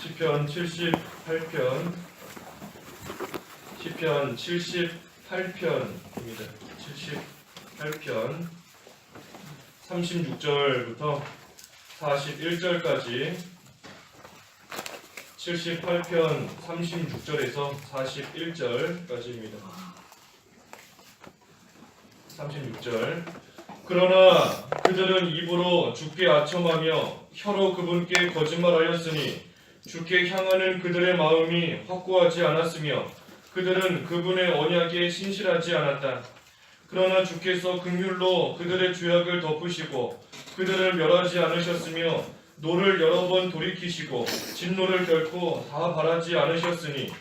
시편 78편, 시편 78편입니다. 78편 36절부터 41절까지 78편 36절에서 41절까지입니다. 36절. 그러나 그들은 입으로 주께 아첨하며 혀로 그분께 거짓말하였으니 주께 향하는 그들의 마음이 확고하지 않았으며 그들은 그분의 언약에 신실하지 않았다. 그러나 주께서 긍휼로 그들의 죄악을 덮으시고 그들을 멸하지 않으셨으며 노를 여러 번 돌이키시고 진노를 결코 다 바라지 않으셨으니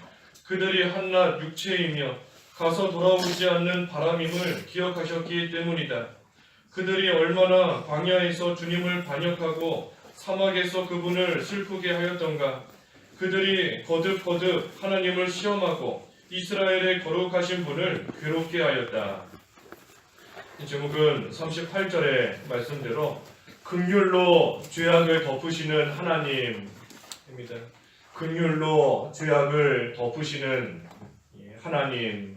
그들이 한낱 육체이며 가서 돌아오지 않는 바람임을 기억하셨기 때문이다. 그들이 얼마나 광야에서 주님을 반역하고 사막에서 그분을 슬프게 하였던가. 그들이 거듭거듭 하나님을 시험하고 이스라엘의 거룩하신 분을 괴롭게 하였다. 이 제목은 38절의 말씀대로 긍휼로 죄악을 덮으시는 하나님입니다. 긍휼로 죄악을 덮으시는 하나님.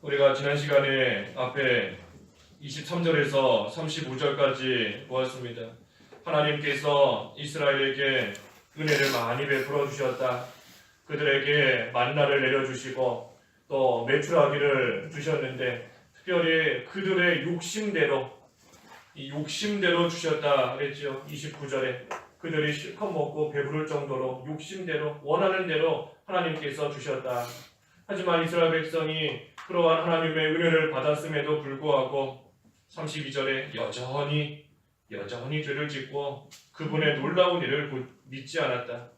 우리가 지난 시간에 앞에 23절에서 35절까지 보았습니다. 하나님께서 이스라엘에게 은혜를 많이 베풀어 주셨다. 그들에게 만나를 내려주시고 또 메추라기를 주셨는데 특별히 그들의 욕심대로 주셨다 그랬죠. 29절에 그들이 실컷 먹고 배부를 정도로 욕심대로 원하는 대로 하나님께서 주셨다. 하지만 이스라엘 백성이 그러한 하나님의 은혜를 받았음에도 불구하고 32절에 여전히 죄를 짓고 그분의 놀라운 일을 믿지 않았다.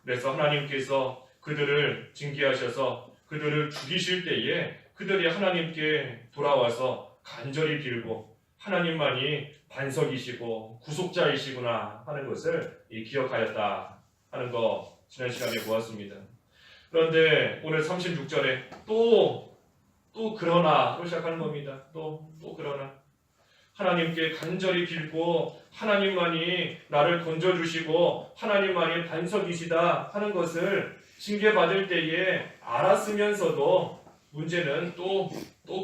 그래서 하나님께서 그들을 징계하셔서 그들을 죽이실 때에 그들이 하나님께 돌아와서 간절히 빌고 하나님만이 반석이시고 구속자이시구나 하는 것을 기억하였다 하는 거 지난 시간에 보았습니다. 그런데 오늘 36절에 또 그러나로 시작하는 겁니다. 또 그러나 하나님께 간절히 빌고 하나님만이 나를 건져주시고 하나님만이 반석이시다 하는 것을 징계받을 때에 알았으면서도 문제는 또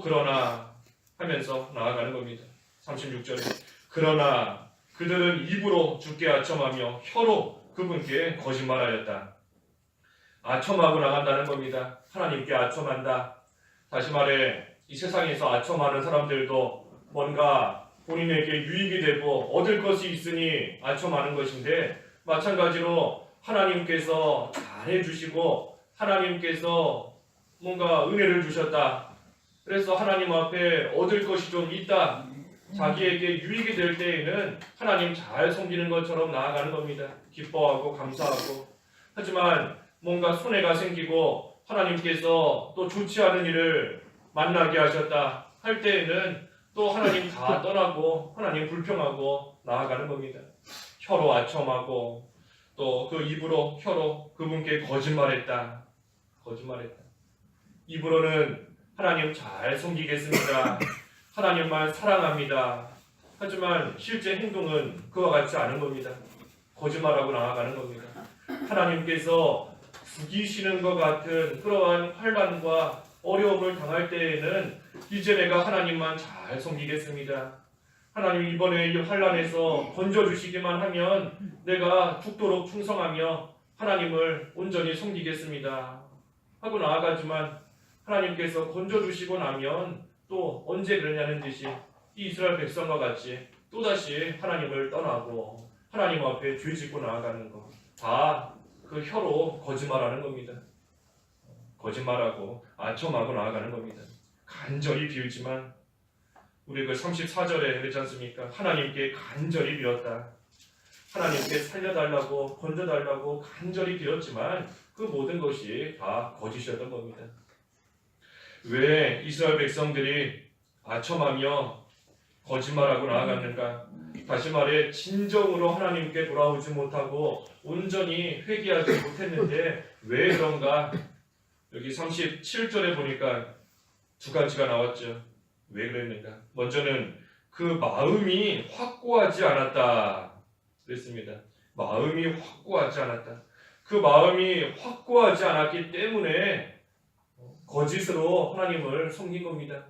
그러나 하면서 나아가는 겁니다. 36절에 그러나 그들은 입으로 주께 아첨하며 혀로 그분께 거짓말하였다. 아첨하고 나간다는 겁니다. 하나님께 아첨한다. 다시 말해 이 세상에서 아첨하는 사람들도 뭔가 본인에게 유익이 되고 얻을 것이 있으니 아첨하는 것인데 마찬가지로 하나님께서 잘해주시고 하나님께서 뭔가 은혜를 주셨다. 그래서 하나님 앞에 얻을 것이 좀 있다. 자기에게 유익이 될 때에는 하나님 잘 섬기는 것처럼 나아가는 겁니다. 기뻐하고 감사하고. 하지만 뭔가 손해가 생기고 하나님께서 또 좋지 않은 일을 만나게 하셨다 할 때에는 또 하나님 다 떠나고 하나님 불평하고 나아가는 겁니다. 혀로 아첨하고 또 그 입으로 혀로 그분께 거짓말했다. 입으로는 하나님 잘 섬기겠습니다. 하나님만 사랑합니다. 하지만 실제 행동은 그와 같지 않은 겁니다. 거짓말하고 나아가는 겁니다. 하나님께서 죽이시는 것 같은 그러한 환난과 어려움을 당할 때에는 이제 내가 하나님만 잘 섬기겠습니다. 하나님 이번에 이 환난에서 건져주시기만 하면 내가 죽도록 충성하며 하나님을 온전히 섬기겠습니다. 하고 나아가지만 하나님께서 건져주시고 나면 또 언제 그러냐는 듯이 이 이스라엘 백성과 같이 또다시 하나님을 떠나고 하나님 앞에 죄짓고 나아가는 것. 다 그 혀로 거짓말하는 겁니다. 거짓말하고 아첨하고 나아가는 겁니다. 간절히 빌지만 우리 그 34절에 그랬지 않습니까? 하나님께 간절히 빌었다. 하나님께 살려달라고 건져달라고 간절히 빌었지만 그 모든 것이 다 거짓이었던 겁니다. 왜 이스라엘 백성들이 아첨하며 거짓말하고 나아갔는가? 다시 말해 진정으로 하나님께 돌아오지 못하고 온전히 회개하지 못했는데 왜 그런가? 여기 37절에 보니까 두 가지가 나왔죠. 왜 그랬는가? 먼저는 그 마음이 확고하지 않았다 그랬습니다. 마음이 확고하지 않았다. 그 마음이 확고하지 않았기 때문에 거짓으로 하나님을 섬긴 겁니다.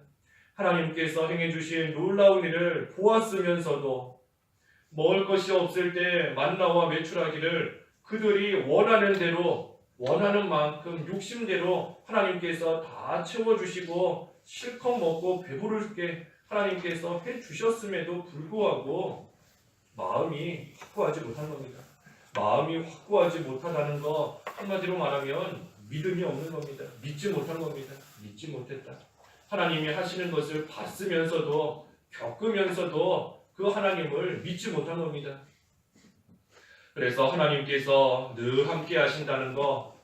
하나님께서 행해주신 놀라운 일을 보았으면서도 먹을 것이 없을 때 만나와 메추라기를 그들이 원하는 대로, 원하는 만큼 욕심대로 하나님께서 다 채워주시고 실컷 먹고 배부르게 하나님께서 해주셨음에도 불구하고 마음이 확고하지 못한 겁니다. 마음이 확고하지 못하다는 거 한마디로 말하면 믿음이 없는 겁니다. 믿지 못한 겁니다. 믿지 못했다. 하나님이 하시는 것을 봤으면서도 겪으면서도 그 하나님을 믿지 못한 겁니다. 그래서 하나님께서 늘 함께 하신다는 거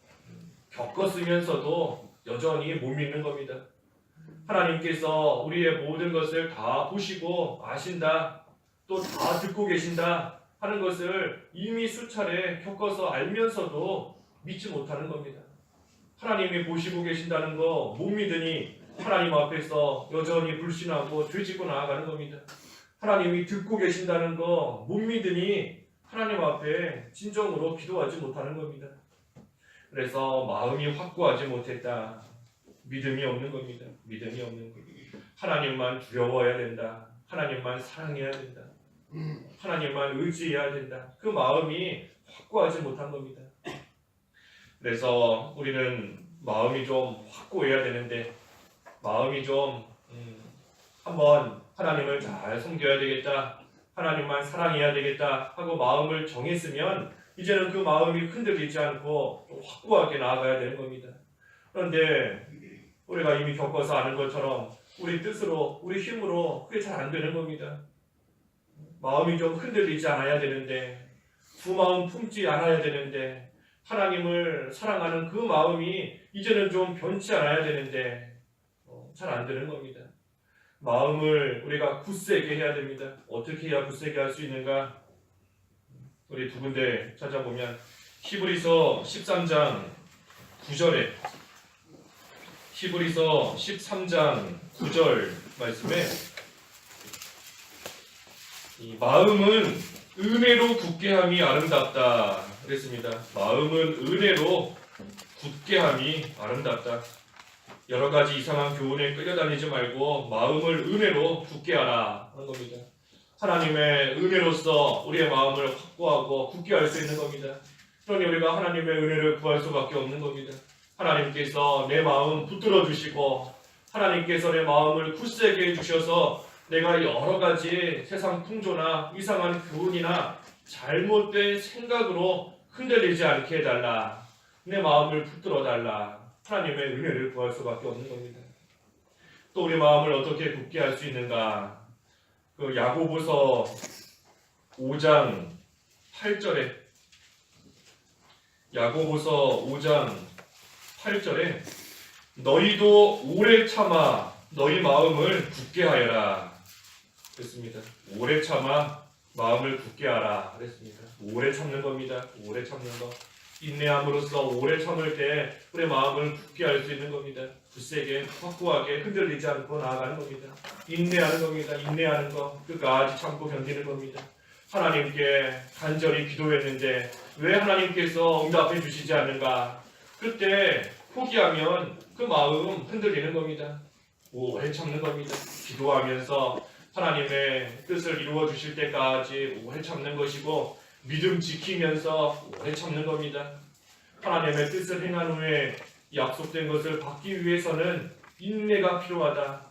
겪었으면서도 여전히 못 믿는 겁니다. 하나님께서 우리의 모든 것을 다 보시고 아신다, 또 다 듣고 계신다 하는 것을 이미 수차례 겪어서 알면서도 믿지 못하는 겁니다. 하나님이 보시고 계신다는 거 못 믿으니 하나님 앞에서 여전히 불신하고 죄짓고 나아가는 겁니다. 하나님이 듣고 계신다는 거 못 믿으니 하나님 앞에 진정으로 기도하지 못하는 겁니다. 그래서 마음이 확고하지 못했다. 믿음이 없는 겁니다. 믿음이 없는 겁니다. 하나님만 두려워해야 된다. 하나님만 사랑해야 된다. 하나님만 의지해야 된다. 그 마음이 확고하지 못한 겁니다. 그래서 우리는 마음이 좀 확고해야 되는데 마음이 좀 한번 하나님을 잘 섬겨야 되겠다. 하나님만 사랑해야 되겠다 하고 마음을 정했으면 이제는 그 마음이 흔들리지 않고 좀 확고하게 나아가야 되는 겁니다. 그런데 우리가 이미 겪어서 아는 것처럼 우리 뜻으로, 우리 힘으로 그게 잘 안 되는 겁니다. 마음이 좀 흔들리지 않아야 되는데, 두 마음 품지 않아야 되는데, 하나님을 사랑하는 그 마음이 이제는 좀 변치 않아야 되는데 잘 안 되는 겁니다. 마음을 우리가 굳세게 해야 됩니다. 어떻게 해야 굳세게 할 수 있는가? 우리 두 군데 찾아보면 히브리서 13장 9절에 히브리서 13장 9절 말씀에 이 마음은 은혜로 굳게 함이 아름답다 그랬습니다. 마음은 은혜로 굳게 함이 아름답다. 여러 가지 이상한 교훈에 끌려다니지 말고 마음을 은혜로 굳게 하라 하는 겁니다. 하나님의 은혜로서 우리의 마음을 확고하고 굳게 할 수 있는 겁니다. 그러니 우리가 하나님의 은혜를 구할 수밖에 없는 겁니다. 하나님께서 내 마음 붙들어 주시고 하나님께서 내 마음을 굳세게 해주셔서 내가 여러 가지 세상 풍조나 이상한 교훈이나 잘못된 생각으로 흔들리지 않게 해달라. 내 마음을 붙들어 달라. 하나님의 은혜를 구할 수밖에 없는 겁니다. 또 우리 마음을 어떻게 굳게 할 수 있는가? 그 야고보서 5장 8절에 야고보서 5장 8절에 너희도 오래 참아 너희 마음을 굳게 하여라 그랬습니다. 오래 참아 마음을 굳게 하라 그랬습니다. 오래 참는 겁니다. 오래 참는 거. 인내함으로써 오래 참을 때 우리 마음을 굳게 할 수 있는 겁니다. 굳세게 확고하게 흔들리지 않고 나아가는 겁니다. 인내하는 겁니다. 인내하는 거 끝까지 참고 견디는 겁니다. 하나님께 간절히 기도했는데 왜 하나님께서 응답해 주시지 않는가? 그때 포기하면 그 마음 흔들리는 겁니다. 오래 참는 겁니다. 기도하면서 하나님의 뜻을 이루어 주실 때까지 오래 참는 것이고 믿음 지키면서 오래 참는 겁니다. 하나님의 뜻을 행한 후에 약속된 것을 받기 위해서는 인내가 필요하다.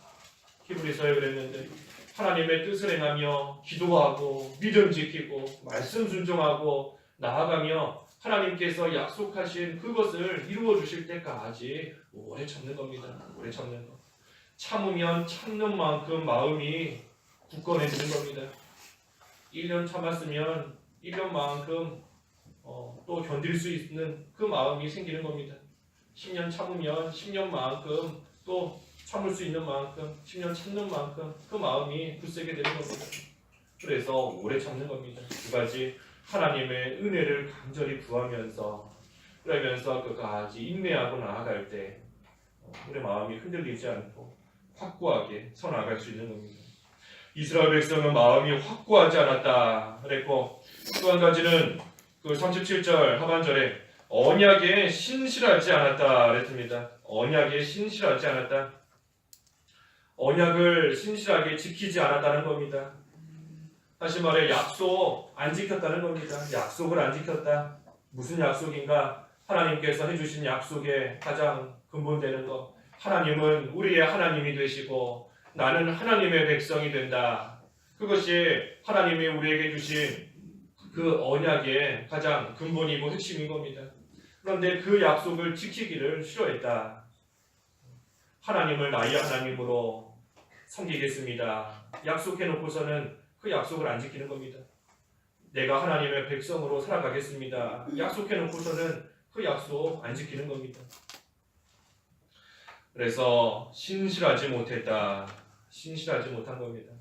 히브리서에 그랬는데 하나님의 뜻을 행하며 기도하고 믿음 지키고 말씀 순종하고 나아가며 하나님께서 약속하신 그것을 이루어 주실 때까지 오래 참는 겁니다. 오래 참는 것. 참으면 참는 만큼 마음이 굳건해지는 겁니다. 1년 참았으면 1년만큼 또 견딜 수 있는 그 마음이 생기는 겁니다. 10년 참으면 10년만큼 또 참을 수 있는 만큼 10년 참는 만큼 그 마음이 굳세게 되는 겁니다. 그래서 오래 참는 겁니다. 두 가지 하나님의 은혜를 간절히 구하면서 그러면서 끝까지 인내하고 나아갈 때 우리 마음이 흔들리지 않고 확고하게 서 나아갈 수 있는 겁니다. 이스라엘 백성은 마음이 확고하지 않았다 그랬고 또 한 가지는 그 37절 하반절에 언약에 신실하지 않았다 그랬습니다. 언약에 신실하지 않았다. 언약을 신실하게 지키지 않았다는 겁니다. 다시 말해 약속 안 지켰다는 겁니다. 약속을 안 지켰다. 무슨 약속인가? 하나님께서 해주신 약속의 가장 근본되는 것. 하나님은 우리의 하나님이 되시고 나는 하나님의 백성이 된다. 그것이 하나님이 우리에게 주신 그 언약의 가장 근본이고 핵심인 겁니다. 그런데 그 약속을 지키기를 싫어했다. 하나님을 나의 하나님으로 섬기겠습니다. 약속해놓고서는 그 약속을 안 지키는 겁니다. 내가 하나님의 백성으로 살아가겠습니다. 약속해놓고서는 그 약속 안 지키는 겁니다. 그래서 신실하지 못했다. 신실하지 못한 겁니다.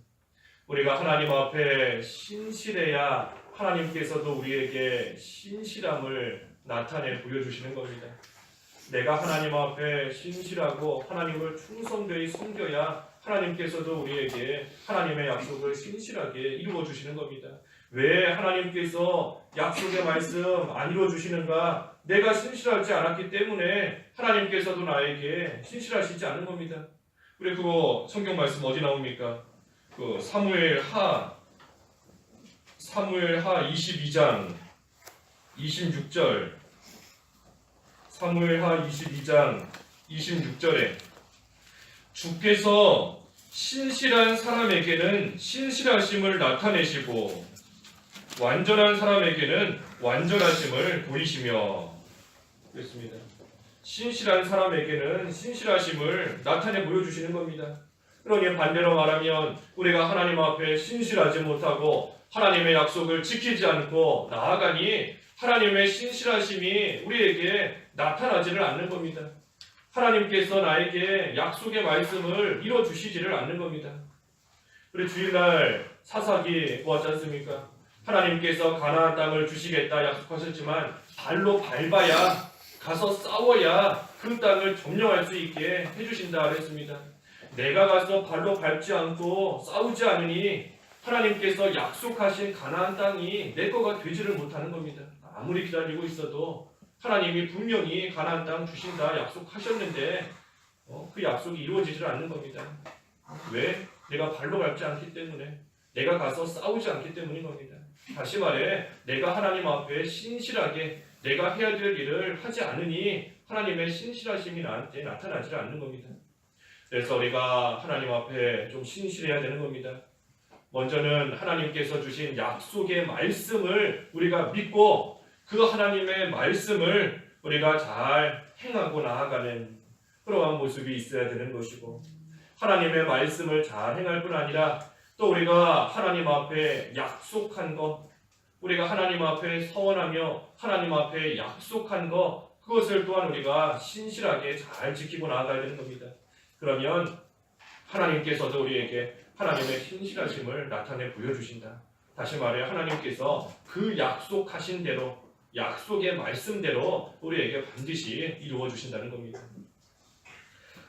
우리가 하나님 앞에 신실해야 하나님께서도 우리에게 신실함을 나타내 보여주시는 겁니다. 내가 하나님 앞에 신실하고 하나님을 충성되이 섬겨야 하나님께서도 우리에게 하나님의 약속을 신실하게 이루어 주시는 겁니다. 왜 하나님께서 약속의 말씀 안 이루어 주시는가? 내가 신실하지 않았기 때문에 하나님께서도 나에게 신실하시지 않은 겁니다. 우리 그거 성경 말씀 어디 나옵니까? 그 사무엘하 22장 26절. 사무엘하 22장 26절에 주께서 신실한 사람에게는 신실하심을 나타내시고 완전한 사람에게는 완전하심을 보이시며 그랬습니다. 신실한 사람에게는 신실하심을 나타내 보여주시는 겁니다. 그러니 반대로 말하면 우리가 하나님 앞에 신실하지 못하고 하나님의 약속을 지키지 않고 나아가니 하나님의 신실하심이 우리에게 나타나지를 않는 겁니다. 하나님께서 나에게 약속의 말씀을 이뤄주시지를 않는 겁니다. 우리 주일날 사사기 보았지 않습니까? 하나님께서 가나안 땅을 주시겠다 약속하셨지만 발로 밟아야 가서 싸워야 그 땅을 점령할 수 있게 해주신다 그랬습니다. 내가 가서 발로 밟지 않고 싸우지 않으니 하나님께서 약속하신 가나안 땅이 내 거가 되지를 못하는 겁니다. 아무리 기다리고 있어도 하나님이 분명히 가나안 땅 주신다 약속하셨는데 그 약속이 이루어지질 않는 겁니다. 왜? 내가 발로 밟지 않기 때문에, 내가 가서 싸우지 않기 때문인 겁니다. 다시 말해 내가 하나님 앞에 신실하게 내가 해야 될 일을 하지 않으니 하나님의 신실하심이 나한테 나타나지 않는 겁니다. 그래서 우리가 하나님 앞에 좀 신실해야 되는 겁니다. 먼저는 하나님께서 주신 약속의 말씀을 우리가 믿고 그 하나님의 말씀을 우리가 잘 행하고 나아가는 그러한 모습이 있어야 되는 것이고, 하나님의 말씀을 잘 행할 뿐 아니라 또 우리가 하나님 앞에 약속한 것, 우리가 하나님 앞에 서원하며 하나님 앞에 약속한 것, 그것을 또한 우리가 신실하게 잘 지키고 나아가야 되는 겁니다. 그러면 하나님께서도 우리에게 하나님의 신실하심을 나타내 보여주신다. 다시 말해 하나님께서 그 약속하신 대로, 약속의 말씀대로 우리에게 반드시 이루어 주신다는 겁니다.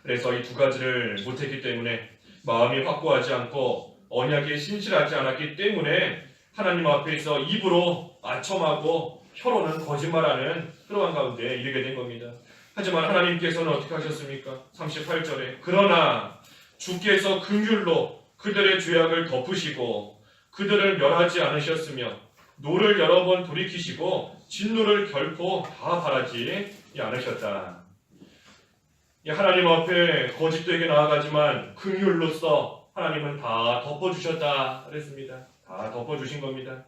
그래서 이 두 가지를 못했기 때문에, 마음이 확고하지 않고 언약에 신실하지 않았기 때문에 하나님 앞에서 입으로 아첨하고 혀로는 거짓말하는 그러한 가운데 이르게 된 겁니다. 하지만 하나님께서는 어떻게 하셨습니까? 38절에 그러나 주께서 긍휼로 그들의 죄악을 덮으시고 그들을 멸하지 않으셨으며 노를 여러 번 돌이키시고 진노를 결코 다 바라지 않으셨다. 하나님 앞에 거짓되게 나아가지만 긍휼로서 하나님은 다 덮어주셨다 그랬습니다. 다 덮어주신 겁니다.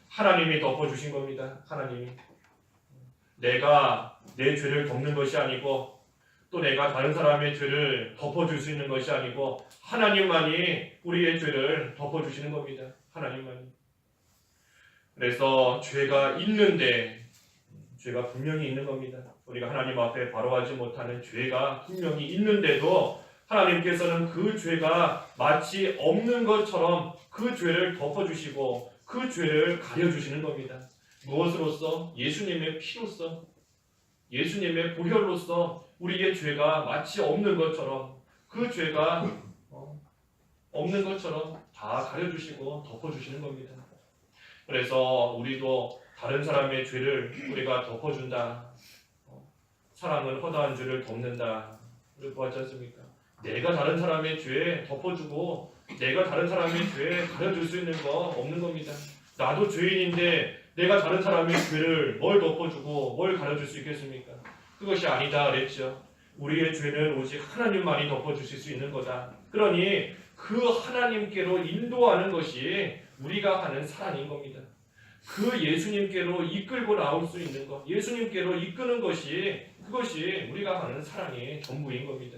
하나님이 덮어주신 겁니다. 하나님이. 내가 내 죄를 덮는 것이 아니고 또 내가 다른 사람의 죄를 덮어줄 수 있는 것이 아니고 하나님만이 우리의 죄를 덮어주시는 겁니다. 하나님만이. 그래서 죄가 있는데, 죄가 분명히 있는 겁니다. 우리가 하나님 앞에 바로하지 못하는 죄가 분명히 있는데도 하나님께서는 그 죄가 마치 없는 것처럼 그 죄를 덮어주시고 그 죄를 가려주시는 겁니다. 무엇으로써? 예수님의 피로써, 예수님의 보혈로써 우리의 죄가 마치 없는 것처럼, 그 죄가 없는 것처럼 다 가려주시고 덮어주시는 겁니다. 그래서 우리도 다른 사람의 죄를 우리가 덮어준다. 사랑은 허다한 죄를 덮는다. 우리 보았지 않습니까? 내가 다른 사람의 죄에 덮어주고 내가 다른 사람의 죄에 가려줄 수 있는 거 없는 겁니다. 나도 죄인인데 내가 다른 사람의 죄를 뭘 덮어주고 뭘 가려줄 수 있겠습니까? 그것이 아니다 그랬죠. 우리의 죄는 오직 하나님만이 덮어주실 수 있는 거다. 그러니 그 하나님께로 인도하는 것이 우리가 하는 사랑인 겁니다. 그 예수님께로 이끌고 나올 수 있는 것, 예수님께로 이끄는 것이 그것이 우리가 하는 사랑의 전부인 겁니다.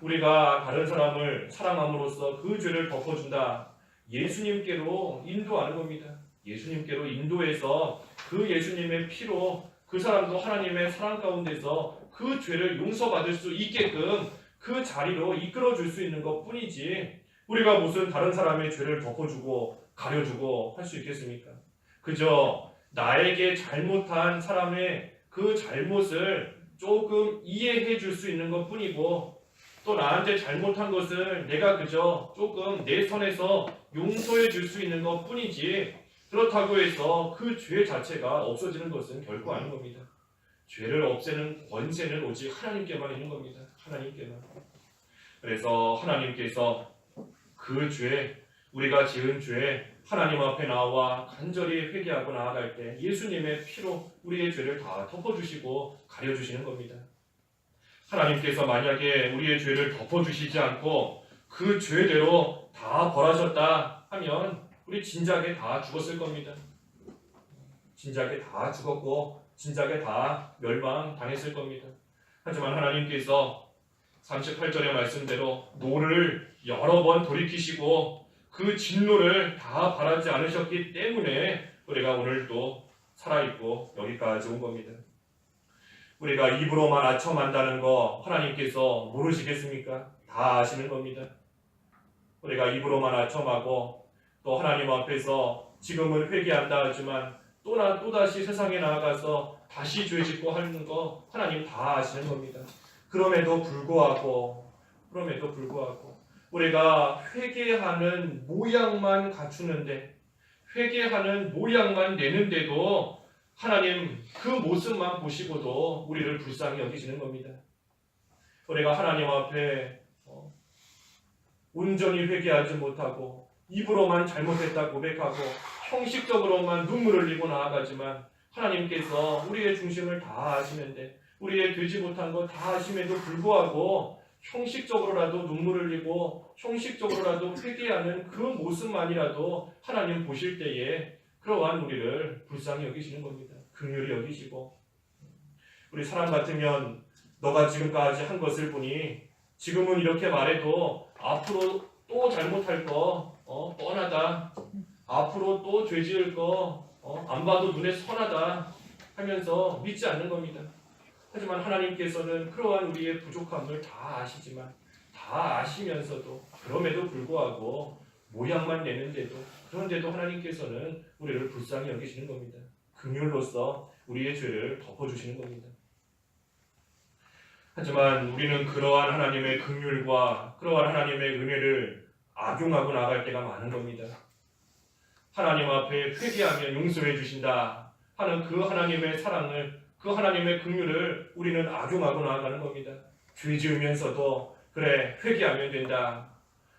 우리가 다른 사람을 사랑함으로써 그 죄를 덮어준다. 예수님께로 인도하는 겁니다. 예수님께로 인도해서 그 예수님의 피로 그 사람도 하나님의 사랑 가운데서 그 죄를 용서받을 수 있게끔 그 자리로 이끌어줄 수 있는 것 뿐이지 우리가 무슨 다른 사람의 죄를 덮어주고 가려주고 할 수 있겠습니까? 그저 나에게 잘못한 사람의 그 잘못을 조금 이해해 줄 수 있는 것 뿐이고 또 나한테 잘못한 것을 내가 그저 조금 내 선에서 용서해 줄 수 있는 것 뿐이지 그렇다고 해서 그 죄 자체가 없어지는 것은 결코 아닌 겁니다. 죄를 없애는 권세는 오직 하나님께만 있는 겁니다. 하나님께만. 그래서 하나님께서 그 죄, 우리가 지은 죄 하나님 앞에 나와 간절히 회개하고 나아갈 때 예수님의 피로 우리의 죄를 다 덮어주시고 가려주시는 겁니다. 하나님께서 만약에 우리의 죄를 덮어주시지 않고 그 죄대로 다 벌하셨다 하면 우리 진작에 다 죽었을 겁니다. 진작에 다 죽었고 진작에 다 멸망당했을 겁니다. 하지만 하나님께서 38절의 말씀대로 노를 여러 번 돌이키시고 그 진노를 다 바라지 않으셨기 때문에 우리가 오늘도 살아있고 여기까지 온 겁니다. 우리가 입으로만 아첨한다는 거 하나님께서 모르시겠습니까? 다 아시는 겁니다. 우리가 입으로만 아첨하고 또 하나님 앞에서 지금은 회개한다 하지만 또다시 세상에 나아가서 다시 죄 짓고 하는 거 하나님 다 아시는 겁니다. 그럼에도 불구하고 우리가 회개하는 모양만 갖추는데 회개하는 모양만 내는데도 하나님 그 모습만 보시고도 우리를 불쌍히 여기시는 겁니다. 우리가 하나님 앞에 온전히 회개하지 못하고 입으로만 잘못했다 고백하고 형식적으로만 눈물을 흘리고 나아가지만 하나님께서 우리의 중심을 다 아시는데 우리의 되지 못한 거 다 아심에도 불구하고 형식적으로라도 눈물을 흘리고 형식적으로라도 회개하는 그 모습만이라도 하나님 보실 때에 그러한 우리를 불쌍히 여기시는 겁니다. 긍휼히 여기시고 우리 사람 같으면 너가 지금까지 한 것을 보니 지금은 이렇게 말해도 앞으로 또 잘못할 거 뻔하다. 앞으로 또 죄 지을 거 안 봐도 눈에 선하다 하면서 믿지 않는 겁니다. 하지만 하나님께서는 그러한 우리의 부족함을 다 아시지만 다 아시면서도 그럼에도 불구하고 모양만 내는데도 그런데도 하나님께서는 우리를 불쌍히 여기시는 겁니다. 긍휼로서 우리의 죄를 덮어주시는 겁니다. 하지만 우리는 그러한 하나님의 긍휼과 그러한 하나님의 은혜를 악용하고 나갈 때가 많은 겁니다. 하나님 앞에 회개하면 용서해 주신다 하는 그 하나님의 사랑을 그 하나님의 긍휼을 우리는 악용하고 나아가는 겁니다. 죄 지으면서도 그래 회개하면 된다.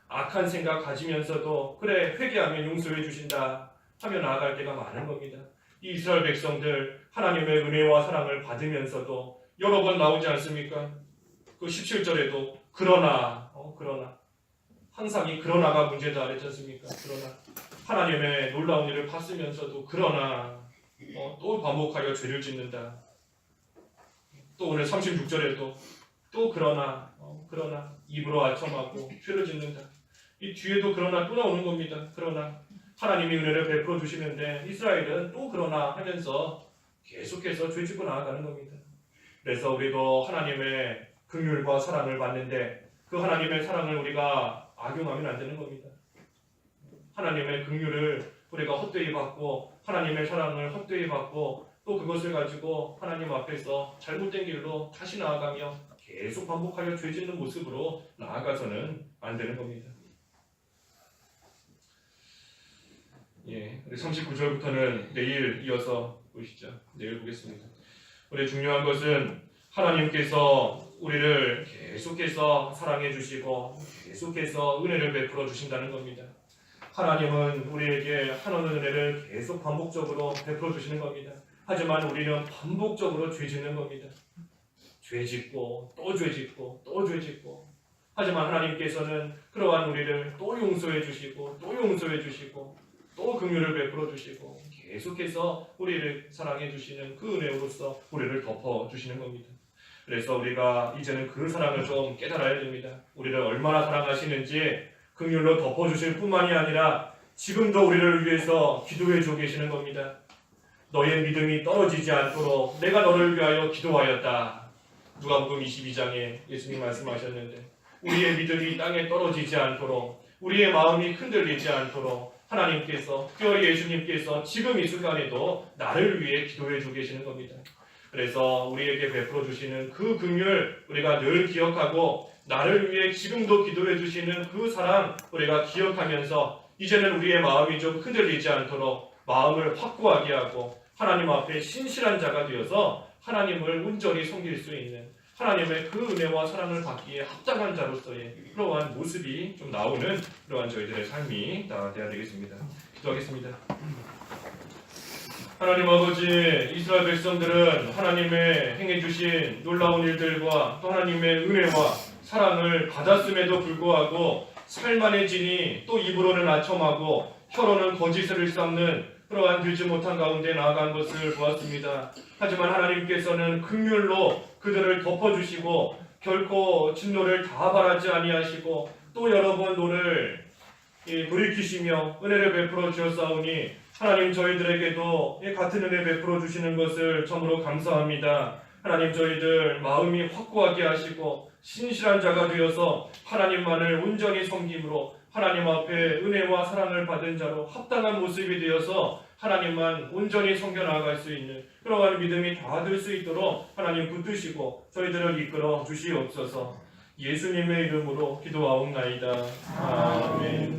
악한 생각 가지면서도 그래 회개하면 용서해 주신다 하며 나아갈 때가 많은 겁니다. 이 이스라엘 백성들 하나님의 은혜와 사랑을 받으면서도 여러 번 나오지 않습니까? 그 17절에도 그러나 항상 이 그러나가 문제다 그랬지 않습니까? 그러나 하나님의 놀라운 일을 봤으면서도 그러나 또 반복하여 죄를 짓는다. 또 오늘 36절에도 또 그러나 입으로 아첨하고 죄를 짓는다. 이 뒤에도 그러나 또 나오는 겁니다. 그러나 하나님이 은혜를 베풀어 주시는데 이스라엘은 또 그러나 하면서 계속해서 죄 짓고 나아가는 겁니다. 그래서 우리도 하나님의 긍휼과 사랑을 받는데 그 하나님의 사랑을 우리가 악용하면 안 되는 겁니다. 하나님의 긍휼을 우리가 헛되이 받고 하나님의 사랑을 헛되이 받고 또 그것을 가지고 하나님 앞에서 잘못된 길로 다시 나아가며 계속 반복하여 죄 짓는 모습으로 나아가서는 안 되는 겁니다. 우리 39절부터는 내일 이어서 보시죠. 내일 보겠습니다. 우리 중요한 것은 하나님께서 우리를 계속해서 사랑해 주시고 계속해서 은혜를 베풀어 주신다는 겁니다. 하나님은 우리에게 하나님의 은혜를 계속 반복적으로 베풀어 주시는 겁니다. 하지만 우리는 반복적으로 죄 짓는 겁니다. 죄 짓고 또 죄 짓고 또 죄 짓고. 하지만 하나님께서는 그러한 우리를 또 용서해 주시고 또 용서해 주시고 또 긍휼을 베풀어 주시고 계속해서 우리를 사랑해 주시는 그 은혜로서 우리를 덮어 주시는 겁니다. 그래서 우리가 이제는 그 사랑을 좀 깨달아야 됩니다. 우리를 얼마나 사랑하시는지 긍휼로 덮어 주실 뿐만이 아니라 지금도 우리를 위해서 기도해 주고 계시는 겁니다. 너의 믿음이 떨어지지 않도록 내가 너를 위하여 기도하였다. 누가복음 22장에 예수님 말씀하셨는데 우리의 믿음이 땅에 떨어지지 않도록 우리의 마음이 흔들리지 않도록 하나님께서 특별히 예수님께서 지금 이 순간에도 나를 위해 기도해 주고 계시는 겁니다. 그래서 우리에게 베풀어 주시는 그 긍휼 우리가 늘 기억하고 나를 위해 지금도 기도해 주시는 그 사랑 우리가 기억하면서 이제는 우리의 마음이 좀 흔들리지 않도록 마음을 확고하게 하고 하나님 앞에 신실한 자가 되어서 하나님을 온전히 섬길 수 있는 하나님의 그 은혜와 사랑을 받기에 합당한 자로서의 그러한 모습이 좀 나오는 그러한 저희들의 삶이 다 되어야 되겠습니다. 기도하겠습니다. 하나님 아버지, 이스라엘 백성들은 하나님의 행해주신 놀라운 일들과 또 하나님의 은혜와 사랑을 받았음에도 불구하고 살만해지니 또 입으로는 아첨하고 혀로는 거짓을 쌓는 그러한 들지 못한 가운데 나아간 것을 보았습니다. 하지만 하나님께서는 긍휼로 그들을 덮어주시고 결코 진노를 다 바라지 아니하시고 또 여러 번 노를 돌이키시며 은혜를 베풀어 주었사오니 하나님 저희들에게도 같은 은혜 베풀어 주시는 것을 참으로 감사합니다. 하나님 저희들 마음이 확고하게 하시고 신실한 자가 되어서 하나님만을 온전히 섬김으로 하나님 앞에 은혜와 사랑을 받은 자로 합당한 모습이 되어서 하나님만 온전히 섬겨 나아갈 수 있는 그러한 믿음이 다될 수 있도록 하나님 붙드시고 저희들을 이끌어 주시옵소서. 예수님의 이름으로 기도하옵나이다. 아멘.